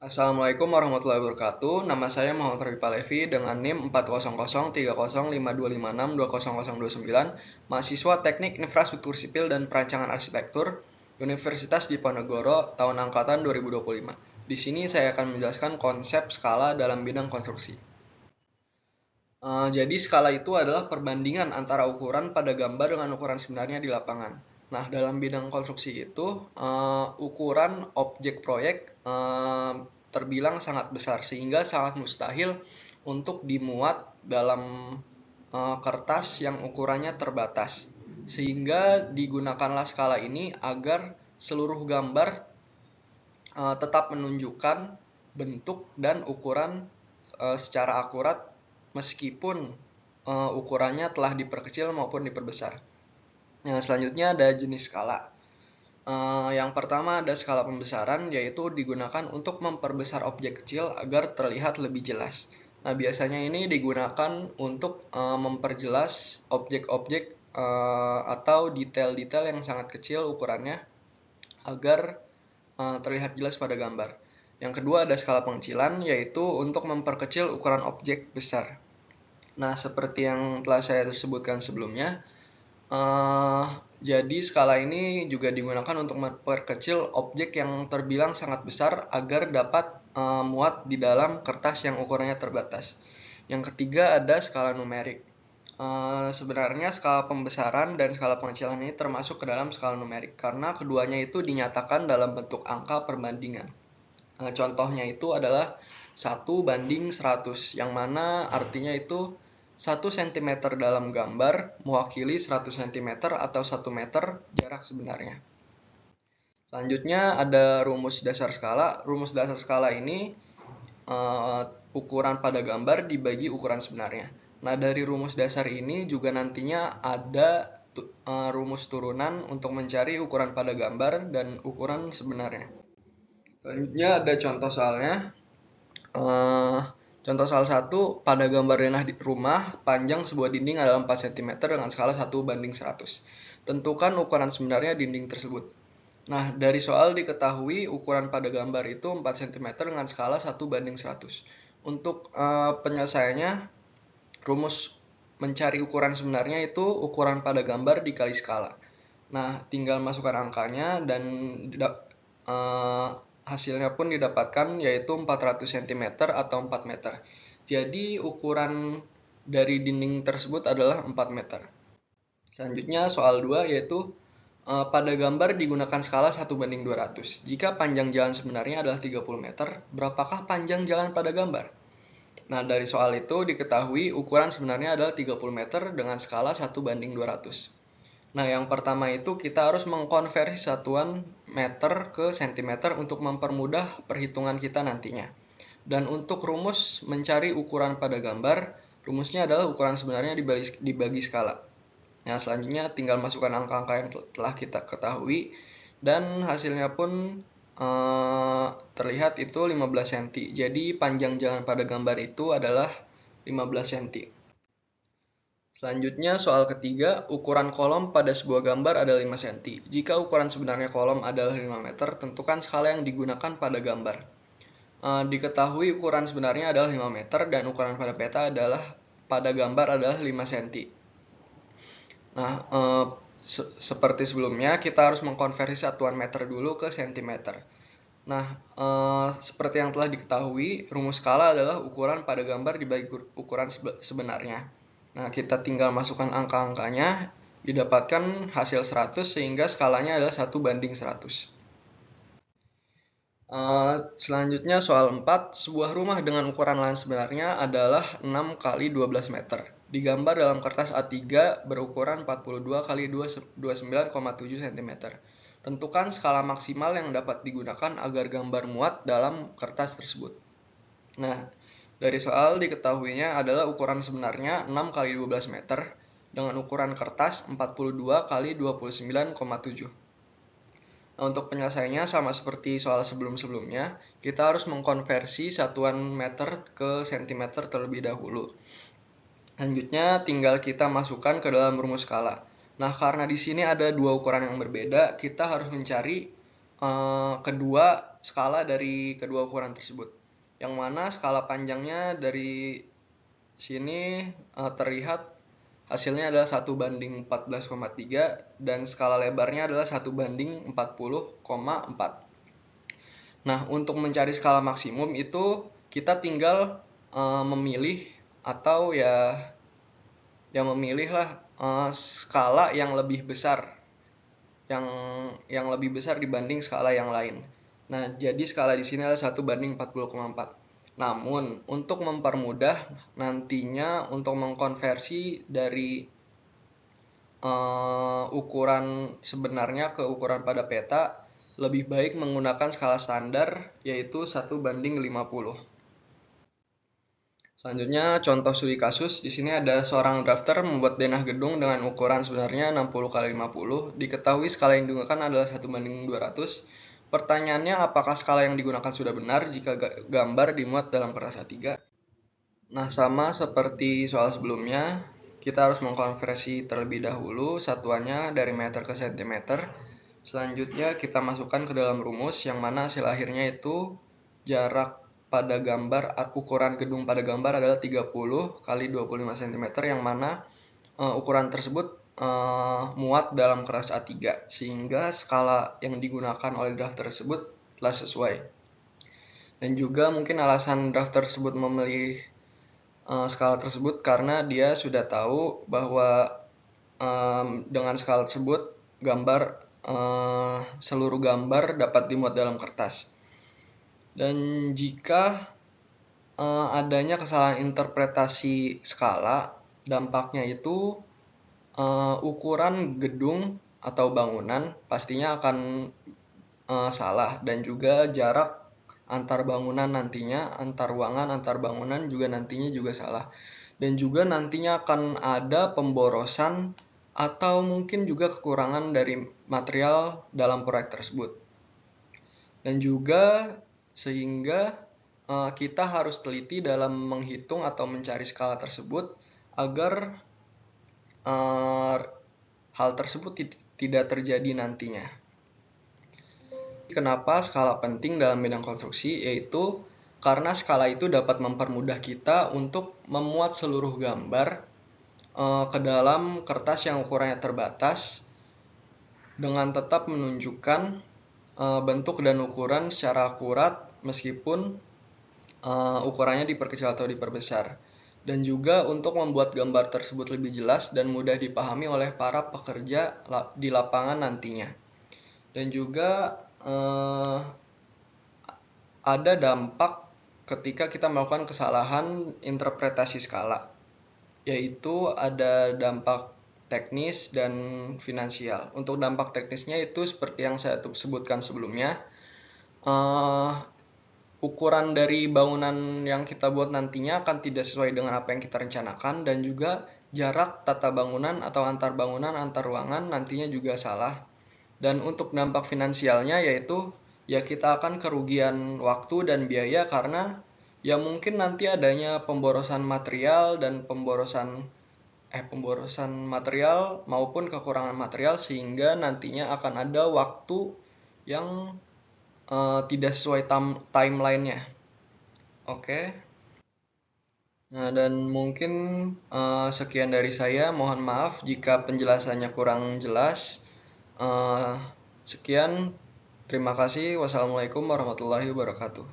Assalamualaikum warahmatullahi wabarakatuh. Nama saya Muhammad Rafi Palevi dengan NIM 400305226200029, mahasiswa Teknik Infrastruktur Sipil dan Perancangan Arsitektur, Universitas Diponegoro, tahun angkatan 2025. Di sini saya akan menjelaskan konsep skala dalam bidang konstruksi. Jadi skala itu adalah perbandingan antara ukuran pada gambar dengan ukuran sebenarnya di lapangan. Nah, dalam bidang konstruksi itu, ukuran objek proyek terbilang sangat besar sehingga sangat mustahil untuk dimuat dalam kertas yang ukurannya terbatas. Sehingga digunakanlah skala ini agar seluruh gambar tetap menunjukkan bentuk dan ukuran secara akurat meskipun ukurannya telah diperkecil maupun diperbesar. Nah, selanjutnya ada jenis skala. Yang pertama ada skala pembesaran, yaitu digunakan untuk memperbesar objek kecil agar terlihat lebih jelas. Nah, biasanya ini digunakan untuk memperjelas objek-objek atau detail-detail yang sangat kecil ukurannya agar terlihat jelas pada gambar. Yang kedua ada skala pengecilan, yaitu untuk memperkecil ukuran objek besar. Nah, seperti yang telah saya sebutkan sebelumnya, jadi skala ini juga digunakan untuk memperkecil objek yang terbilang sangat besar agar dapat muat di dalam kertas yang ukurannya terbatas. Yang ketiga ada skala numerik. Sebenarnya skala pembesaran dan skala pengecilan ini termasuk ke dalam skala numerik karena keduanya itu dinyatakan dalam bentuk angka perbandingan. Contohnya itu adalah 1:100, yang mana artinya itu 1 cm dalam gambar mewakili 100 cm atau 1 meter jarak sebenarnya. Selanjutnya ada rumus dasar skala. Rumus dasar skala ini ukuran pada gambar dibagi ukuran sebenarnya. Nah, dari rumus dasar ini juga nantinya ada rumus turunan untuk mencari ukuran pada gambar dan ukuran sebenarnya. Selanjutnya ada contoh soalnya. Contoh salah satu, pada gambar denah di rumah, panjang sebuah dinding adalah 4 cm dengan skala 1:100. Tentukan ukuran sebenarnya dinding tersebut. Nah, dari soal diketahui ukuran pada gambar itu 4 cm dengan skala 1:100. Untuk penyelesaiannya, rumus mencari ukuran sebenarnya itu ukuran pada gambar dikali skala. Nah, tinggal masukkan angkanya dan hasilnya pun didapatkan yaitu 400 cm atau 4 meter. Jadi ukuran dari dinding tersebut adalah 4 meter. Selanjutnya soal 2 yaitu pada gambar digunakan skala 1:200. Jika panjang jalan sebenarnya adalah 30 meter, berapakah panjang jalan pada gambar? Nah, dari soal itu diketahui ukuran sebenarnya adalah 30 meter dengan skala 1:200. Nah, yang pertama itu kita harus mengkonversi satuan meter ke sentimeter untuk mempermudah perhitungan kita nantinya. Dan untuk rumus mencari ukuran pada gambar, rumusnya adalah ukuran sebenarnya dibagi skala. Nah, selanjutnya tinggal masukkan angka-angka yang telah kita ketahui dan hasilnya pun terlihat itu 15 cm. Jadi panjang jalan pada gambar itu adalah 15 cm. Selanjutnya soal ketiga, ukuran kolom pada sebuah gambar adalah 5 cm. Jika ukuran sebenarnya kolom adalah 5 meter, tentukan skala yang digunakan pada gambar. Diketahui ukuran sebenarnya adalah 5 meter dan ukuran pada peta adalah pada gambar adalah 5 cm. Nah, seperti sebelumnya kita harus mengkonversi satuan meter dulu ke sentimeter. Nah, seperti yang telah diketahui, rumus skala adalah ukuran pada gambar dibagi ukuran sebenarnya. Nah, kita tinggal masukkan angka-angkanya, didapatkan hasil 100 sehingga skalanya adalah 1:100. Selanjutnya soal 4, sebuah rumah dengan ukuran lahan sebenarnya adalah 6 kali 12 meter. Digambar dalam kertas A3 berukuran 42 kali 29,7 cm. Tentukan skala maksimal yang dapat digunakan agar gambar muat dalam kertas tersebut. Nah, dari soal diketahuinya adalah ukuran sebenarnya 6 kali 12 meter dengan ukuran kertas 42 kali 29,7. Nah, untuk penyelesaiannya sama seperti soal sebelum-sebelumnya, kita harus mengkonversi satuan meter ke sentimeter terlebih dahulu. Selanjutnya tinggal kita masukkan ke dalam rumus skala. Nah, karena di sini ada dua ukuran yang berbeda, kita harus mencari kedua skala dari kedua ukuran tersebut. Yang mana skala panjangnya dari sini terlihat hasilnya adalah 1:14,3 dan skala lebarnya adalah 1:40,4. Nah, untuk mencari skala maksimum itu kita tinggal memilih atau memilih lah skala yang lebih besar, yang lebih besar dibanding skala yang lain. Nah, jadi skala di sini adalah 1:40,4. Namun, untuk mempermudah nantinya untuk mengkonversi dari ukuran sebenarnya ke ukuran pada peta, lebih baik menggunakan skala standar, yaitu 1:50. Selanjutnya, contoh studi kasus. Di sini ada seorang drafter membuat denah gedung dengan ukuran sebenarnya 60x50. Diketahui skala yang digunakan adalah 1:200. Pertanyaannya, apakah skala yang digunakan sudah benar jika gambar dimuat dalam kertas A3? Nah, sama seperti soal sebelumnya, kita harus mengkonversi terlebih dahulu satuannya dari meter ke sentimeter. Selanjutnya, kita masukkan ke dalam rumus, yang mana hasil akhirnya itu jarak pada gambar, ukuran gedung pada gambar adalah 30 kali 25 cm, yang mana ukuran tersebut muat dalam kertas A3, sehingga skala yang digunakan oleh drafter tersebut telah sesuai. Dan juga mungkin alasan drafter tersebut memilih skala tersebut karena dia sudah tahu bahwa dengan skala tersebut seluruh gambar dapat dimuat dalam kertas. Dan jika adanya kesalahan interpretasi skala, dampaknya itu ukuran gedung atau bangunan pastinya akan salah, dan juga jarak antar bangunan nantinya, antar ruangan, antar bangunan juga nantinya juga salah. Dan juga nantinya akan ada pemborosan atau mungkin juga kekurangan dari material dalam proyek tersebut. Dan juga sehingga kita harus teliti dalam menghitung atau mencari skala tersebut agar hal tersebut tidak terjadi nantinya. Kenapa skala penting dalam bidang konstruksi? Yaitu karena skala itu dapat mempermudah kita untuk memuat seluruh gambar ke dalam kertas yang ukurannya terbatas dengan tetap menunjukkan bentuk dan ukuran secara akurat meskipun ukurannya diperkecil atau diperbesar. Dan juga untuk membuat gambar tersebut lebih jelas dan mudah dipahami oleh para pekerja di lapangan nantinya. Dan juga ada dampak ketika kita melakukan kesalahan interpretasi skala, yaitu ada dampak teknis dan finansial. Untuk dampak teknisnya itu seperti yang saya sebutkan sebelumnya, ukuran dari bangunan yang kita buat nantinya akan tidak sesuai dengan apa yang kita rencanakan, dan juga jarak tata bangunan atau antar bangunan, antar ruangan nantinya juga salah. Dan untuk dampak finansialnya yaitu kita akan kerugian waktu dan biaya karena mungkin nanti adanya pemborosan material dan pemborosan material maupun kekurangan material, sehingga nantinya akan ada waktu yang tidak sesuai timeline-nya. Oke. Nah, dan mungkin sekian dari saya. Mohon maaf jika penjelasannya kurang jelas. Sekian. Terima kasih. Wassalamualaikum warahmatullahi wabarakatuh.